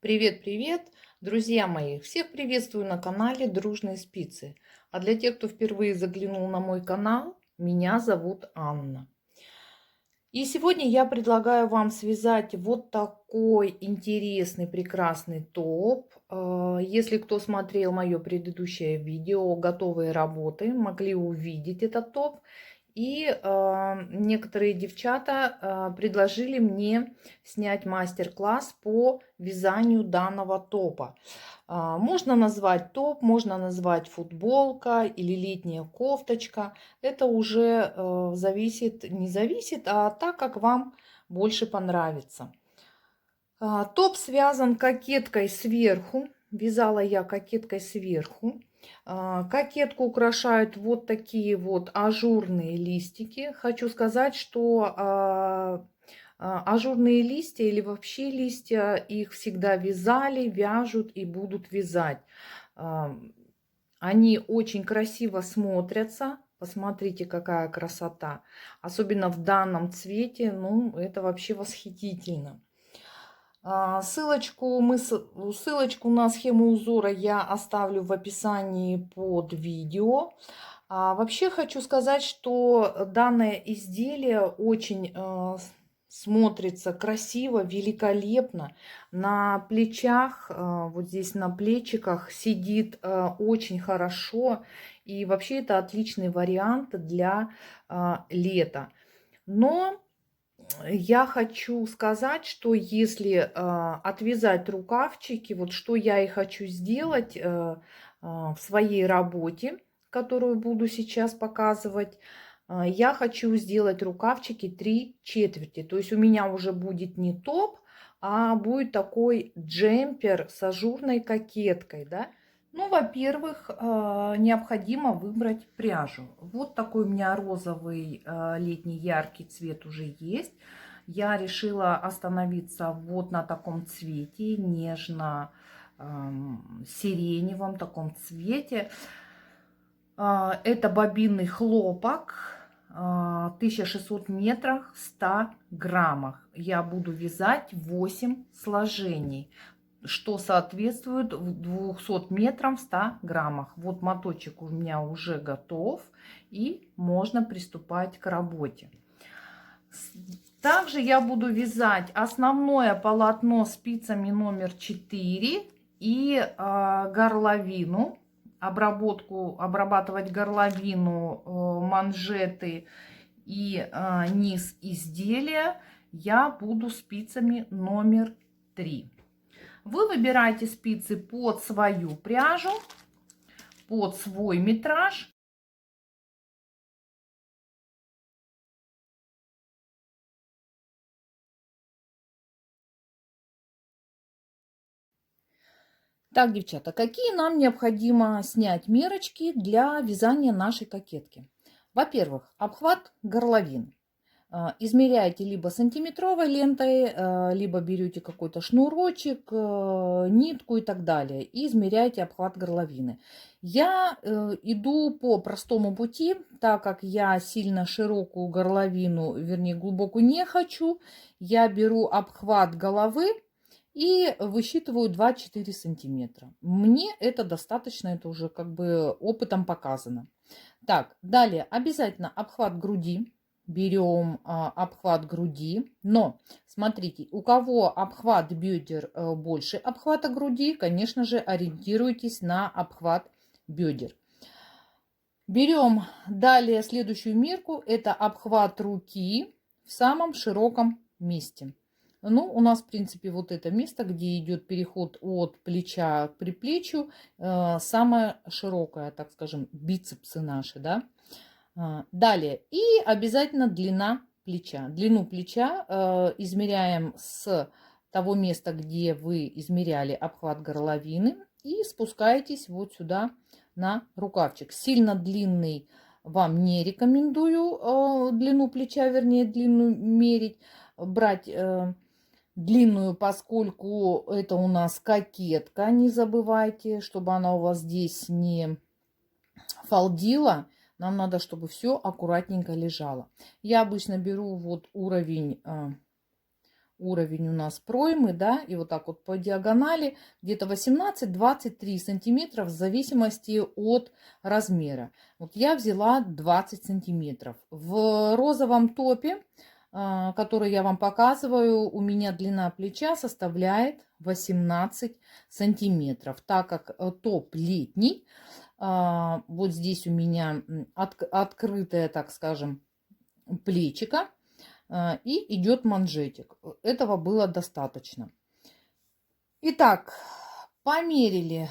Привет-привет, друзья мои! Всех приветствую на канале Дружные спицы. А для тех, кто впервые заглянул на мой канал, меня зовут Анна. И сегодня я предлагаю вам связать вот такой интересный, прекрасный топ. Если кто смотрел мое предыдущее видео «Готовые работы», могли увидеть этот топ. И некоторые девчата предложили мне снять мастер-класс по вязанию данного топа. Можно назвать топ, можно назвать футболка или летняя кофточка. Это уже не зависит, а так, как вам больше понравится. Топ связан кокеткой сверху. Вязала я кокеткой сверху. Кокетку украшают вот такие вот ажурные листики. Хочу сказать, что ажурные листья или вообще листья, их всегда вязали, вяжут и будут вязать. Они очень красиво смотрятся. Посмотрите, какая красота. Особенно в данном цвете. Ну, это вообще восхитительно. Ссылочку на схему узора я оставлю в описании под видео. Вообще хочу сказать, что данное изделие очень смотрится красиво, великолепно. На плечах, вот здесь на плечиках сидит очень хорошо. И вообще это отличный вариант для лета. Но я хочу сказать, что если отвязать рукавчики, вот что я и хочу сделать в своей работе, которую буду сейчас показывать, я хочу сделать рукавчики 3/4. То есть у меня уже будет не топ, а будет такой джемпер с ажурной кокеткой, да. Ну, во-первых, необходимо выбрать пряжу. Вот такой у меня розовый летний яркий цвет уже есть. Я решила остановиться вот на таком цвете, нежно-сиреневом таком цвете. Это бобинный хлопок, 1600 метров, 100 граммах. Я буду вязать 8 сложений, что соответствует 200 метрам в 100 граммах. Вот моточек у меня уже готов, и можно приступать к работе. Также я буду вязать основное полотно спицами номер 4 и горловину. Обрабатывать горловину, манжеты и низ изделия я буду спицами номер 3. Вы выбираете спицы под свою пряжу, под свой метраж. Так, девчата, какие нам необходимо снять мерочки для вязания нашей кокетки? Во-первых, обхват горловин. Измеряете либо сантиметровой лентой, либо берете какой-то шнурочек, нитку и так далее. И измеряете обхват горловины. Я иду по простому пути, так как я сильно широкую горловину, вернее глубокую не хочу. Я беру обхват головы и высчитываю 2-4 сантиметра. Мне это достаточно, это уже как бы опытом показано. Так, далее обязательно обхват груди. Берем обхват груди. Но смотрите, у кого обхват бедер больше обхвата груди, конечно же, ориентируйтесь на обхват бедер. Берем далее следующую мерку. Это обхват руки в самом широком месте. Ну, у нас, в принципе, вот это место, где идет переход от плеча к предплечью, самое широкое, так скажем, бицепсы наши, да. Далее, и обязательно длина плеча. Длину плеча измеряем с того места, где вы измеряли обхват горловины, и спускаетесь вот сюда на рукавчик. Сильно длинный вам не рекомендую длину плеча, вернее, длину мерить, брать длинную, поскольку это у нас кокетка, не забывайте, чтобы она у вас здесь не фалдила. Нам надо, чтобы все аккуратненько лежало. Я обычно беру вот уровень уровень у нас проймы, да, и вот так вот по диагонали где-то 18-23 сантиметров в зависимости от размера. Вот я взяла 20 сантиметров. В розовом топе, который я вам показываю, у меня длина плеча составляет 18 сантиметров, так как топ летний. Вот здесь у меня открытая, так скажем, плечика. И идет манжетик. Этого было достаточно. Итак, померили,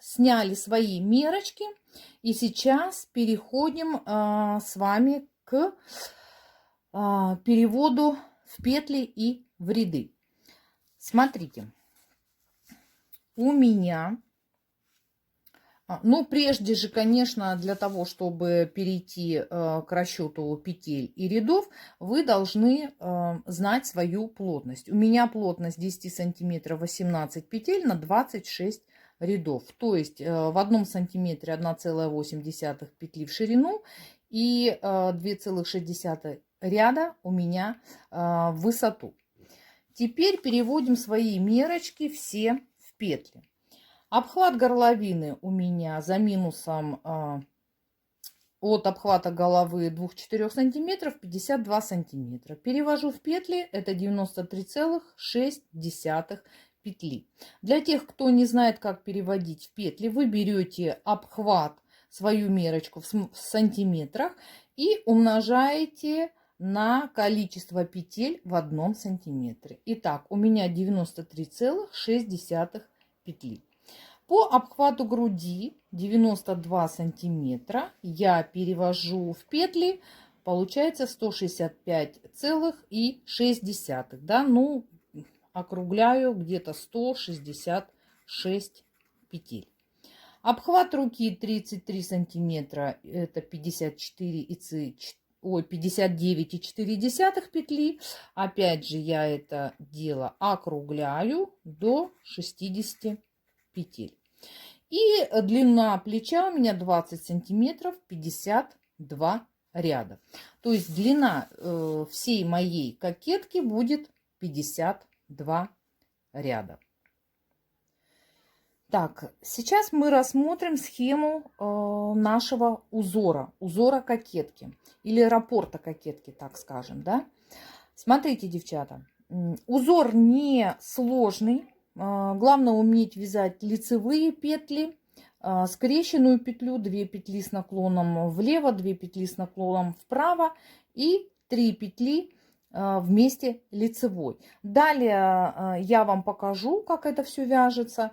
сняли свои мерочки. И сейчас переходим с вами к переводу в петли и в ряды. Смотрите, у меня... Ну, прежде же, конечно, для того, чтобы перейти к расчету петель и рядов, вы должны знать свою плотность. У меня плотность 10 сантиметров 18 петель на 26 рядов. То есть в одном сантиметре 1,8 петли в ширину и 2,6 ряда у меня в высоту. Теперь переводим свои мерочки все в петли. Обхват горловины у меня за минусом от обхвата головы 2-4 сантиметров 52 сантиметра. Перевожу в петли, это 93,6 петли. Для тех, кто не знает, как переводить в петли, вы берете обхват, свою мерочку в сантиметрах и умножаете на количество петель в 1 сантиметре. Итак, у меня 93,6 петли. По обхвату груди 92 сантиметра я перевожу в петли, получается 165,6, да, ну, округляю где-то 166 петель. Обхват руки 33 сантиметра, это 59,4 петли. Опять же, я это дело округляю до 60 петель. И длина плеча у меня 20 сантиметров 52 ряда. То есть длина всей моей кокетки будет 52 ряда. Так, сейчас мы рассмотрим схему нашего узора кокетки или раппорта кокетки, так скажем, да. Смотрите, девчата, узор не сложный. Главное уметь вязать лицевые петли, скрещенную петлю, 2 петли с наклоном влево, 2 петли с наклоном вправо и 3 петли вместе лицевой. Далее я вам покажу, как это все вяжется.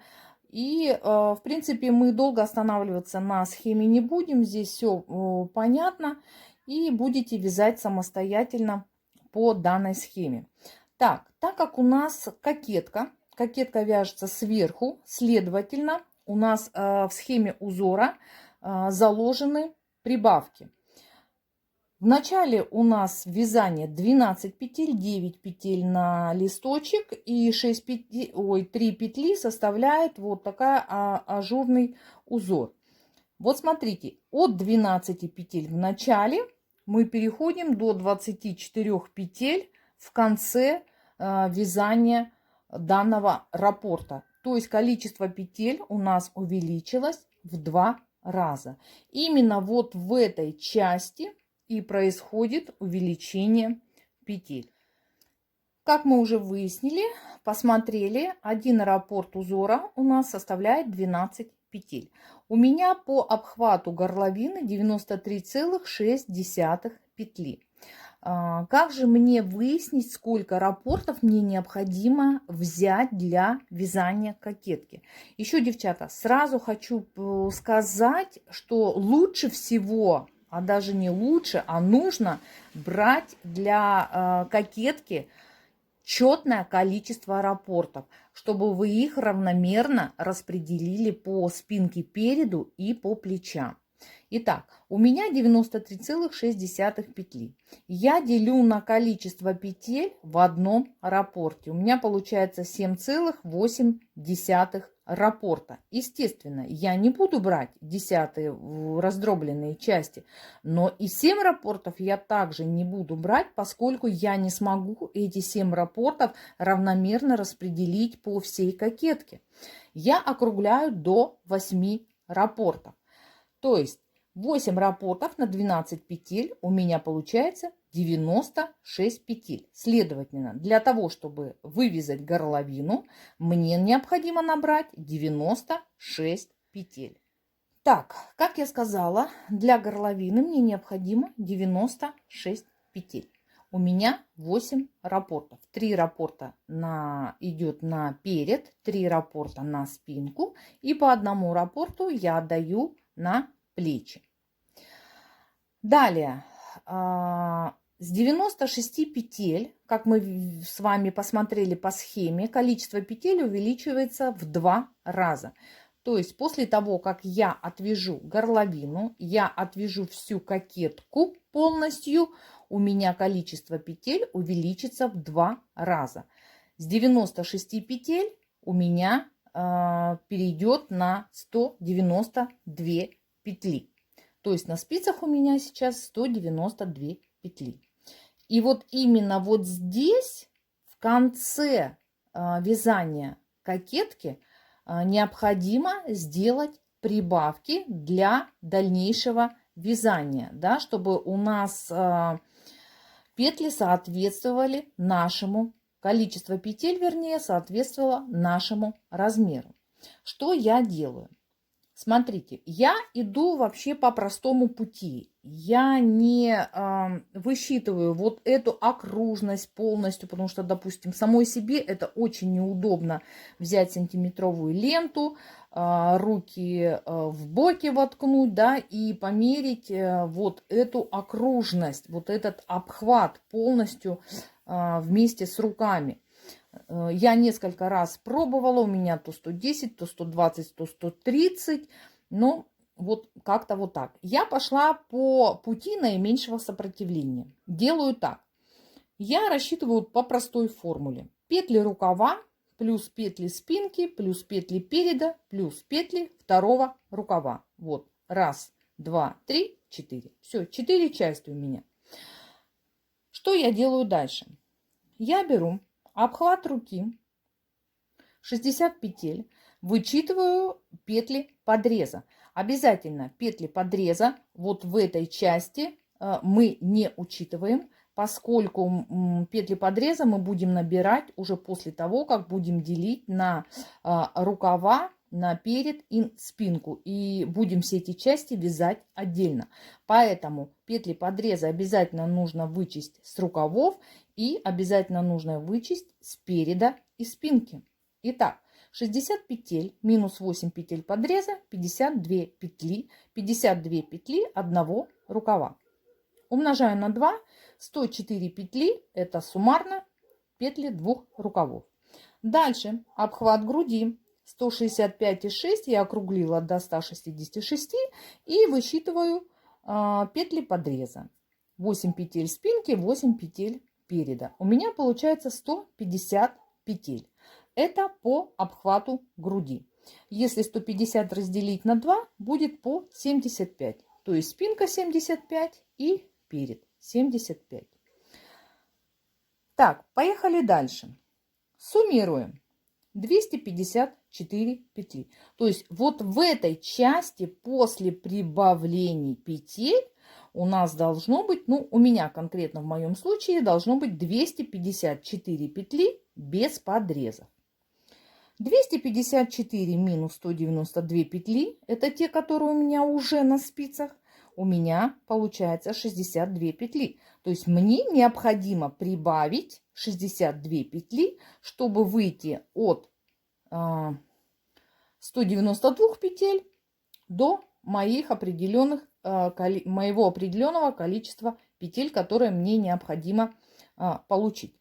И, в принципе, мы долго останавливаться на схеме не будем. Здесь все понятно. И будете вязать самостоятельно по данной схеме. Так как у нас кокетка вяжется сверху, следовательно, у нас в схеме узора заложены прибавки. В начале у нас вязание 12 петель, 9 петель на листочек и 3 петли составляет вот такая ажурный узор. Вот смотрите, от 12 петель в начале мы переходим до 24 петель в конце вязания данного раппорта. То есть количество петель у нас увеличилось в 2 раза. Именно вот в этой части и происходит увеличение петель. Как мы уже выяснили, посмотрели, один раппорт узора у нас составляет 12 петель. У меня по обхвату горловины 93,6 петли. Как же мне выяснить, сколько раппортов мне необходимо взять для вязания кокетки? Еще, девчата, сразу хочу сказать, что лучше всего, а даже не лучше, а нужно брать для кокетки четное количество раппортов, чтобы вы их равномерно распределили по спинке переду и по плечам. Итак, у меня 93,6 петли. Я делю на количество петель в одном раппорте. У меня получается 7,8 раппорта. Естественно, я не буду брать 10 раздробленные части, но и 7 раппортов я также не буду брать, поскольку я не смогу эти 7 раппортов равномерно распределить по всей кокетке. Я округляю до 8 раппортов. То есть 8 раппортов на 12 петель у меня получается 96 петель. Следовательно, для того, чтобы вывязать горловину, мне необходимо набрать 96 петель. Так, как я сказала, для горловины мне необходимо 96 петель. У меня 8 раппортов. 3 раппорта идет на перед, 3 раппорта на спинку и по одному раппорту я отдаю на плечи. Далее, с 96 петель, как мы с вами посмотрели по схеме, количество петель увеличивается в 2 раза. То есть после того, как я отвяжу горловину, я отвяжу всю кокетку полностью, у меня количество петель увеличится в 2 раза. С 96 петель у меня перейдет на 192 петли. То есть на спицах у меня сейчас 192 петли. И вот именно вот здесь, в конце вязания кокетки, необходимо сделать прибавки для дальнейшего вязания, да, чтобы у нас петли соответствовали нашему, количество петель, вернее, соответствовало нашему размеру. Что я делаю? Смотрите, я иду вообще по простому пути. Я не высчитываю вот эту окружность полностью, потому что, допустим, самой себе это очень неудобно взять сантиметровую ленту, руки в боки воткнуть, да, и померить вот эту окружность, вот этот обхват полностью вместе с руками. Я несколько раз пробовала, у меня то 110, то 120, то 130, но вот как-то вот так. Я пошла по пути наименьшего сопротивления. Делаю так. Я рассчитываю по простой формуле. Петли рукава плюс петли спинки плюс петли переда плюс петли второго рукава. Вот, 1, 2, 3, 4. Все, 4 части у меня. Что я делаю дальше? Я беру обхват руки, 60 петель, вычитываю петли подреза. Обязательно петли подреза вот в этой части мы не учитываем, поскольку петли подреза мы будем набирать уже после того, как будем делить на рукава, на перед и спинку. И будем все эти части вязать отдельно. Поэтому петли подреза обязательно нужно вычесть с рукавов и обязательно нужно вычесть с переда и спинки. Итак, 60 петель минус 8 петель подреза, 52 петли, 52 петли одного рукава. Умножаю на 2, 104 петли, это суммарно петли двух рукавов. Дальше обхват груди, 165,6 я округлила до 166 и высчитываю петли подреза. 8 петель спинки, 8 петель переда. У меня получается 150 петель. Это по обхвату груди. Если 150 разделить на 2, будет по 75. То есть спинка 75 и перед 75. Так, поехали дальше. Суммируем. 254 петли. То есть вот в этой части после прибавлений петель у нас должно быть, ну у меня конкретно в моем случае должно быть 254 петли без подрезов. 254 минус 192 петли, это те, которые у меня уже на спицах, у меня получается 62 петли. То есть мне необходимо прибавить 62 петли, чтобы выйти от 192 петель до моего определенного количества петель, которые мне необходимо получить.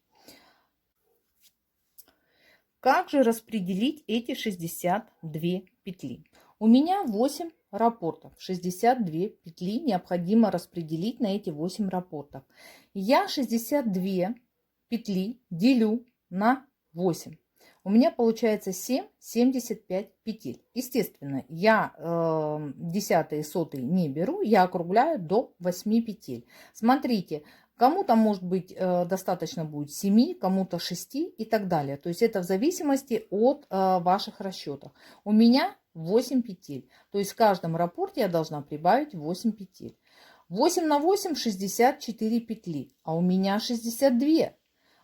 Как же распределить эти 62 петли? У меня 8 раппортов. 62 петли необходимо распределить на эти 8 раппортов. Я 62 петли делю на 8. у меня получается 7,75 петель. Естественно, я десятые, сотые не беру, я округляю до 8 петель. Смотрите, кому-то, может быть, достаточно будет 7, кому-то 6 и так далее. То есть это в зависимости от ваших расчетов. У меня 8 петель. То есть в каждом раппорте я должна прибавить 8 петель. 8 на 8 – 64 петли, а у меня 62.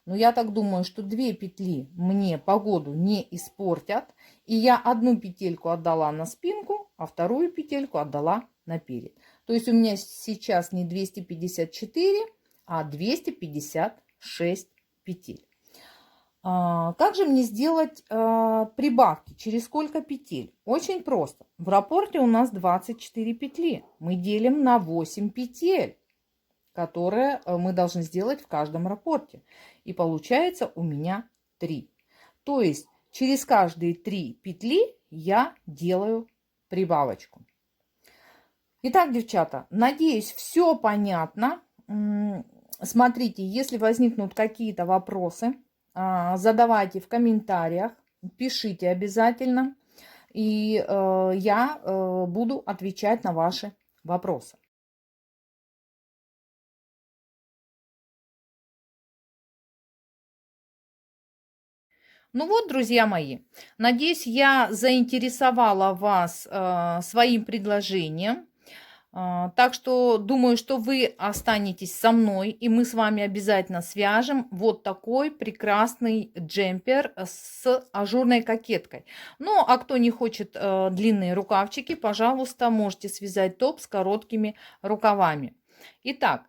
Но я так думаю, что 2 петли мне погоду не испортят. И я одну петельку отдала на спинку, а вторую петельку отдала наперед. То есть у меня сейчас не 254, а 256 петель. Как же мне сделать прибавки? Через сколько петель? Очень просто. В раппорте у нас 24 петли. Мы делим на 8 петель, которые мы должны сделать в каждом раппорте. И получается у меня 3. То есть через каждые 3 петли я делаю прибавочку. Итак, девчата, надеюсь, все понятно. Смотрите, если возникнут какие-то вопросы, задавайте в комментариях, пишите обязательно. И я буду отвечать на ваши вопросы. Ну вот, друзья мои, надеюсь, я заинтересовала вас своим предложением. Так что думаю, что вы останетесь со мной, и мы с вами обязательно свяжем вот такой прекрасный джемпер с ажурной кокеткой. Ну, а кто не хочет длинные рукавчики, пожалуйста, можете связать топ с короткими рукавами. Итак,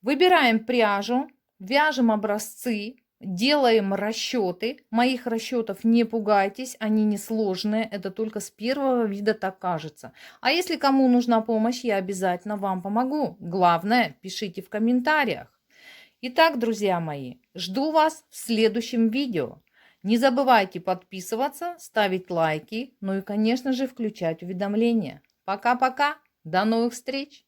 выбираем пряжу, вяжем образцы. Делаем расчеты. Моих расчетов не пугайтесь, они не сложные. Это только с первого вида так кажется. А если кому нужна помощь, я обязательно вам помогу. Главное, пишите в комментариях. Итак, друзья мои, жду вас в следующем видео. Не забывайте подписываться, ставить лайки, ну и, конечно же, включать уведомления. Пока-пока, до новых встреч!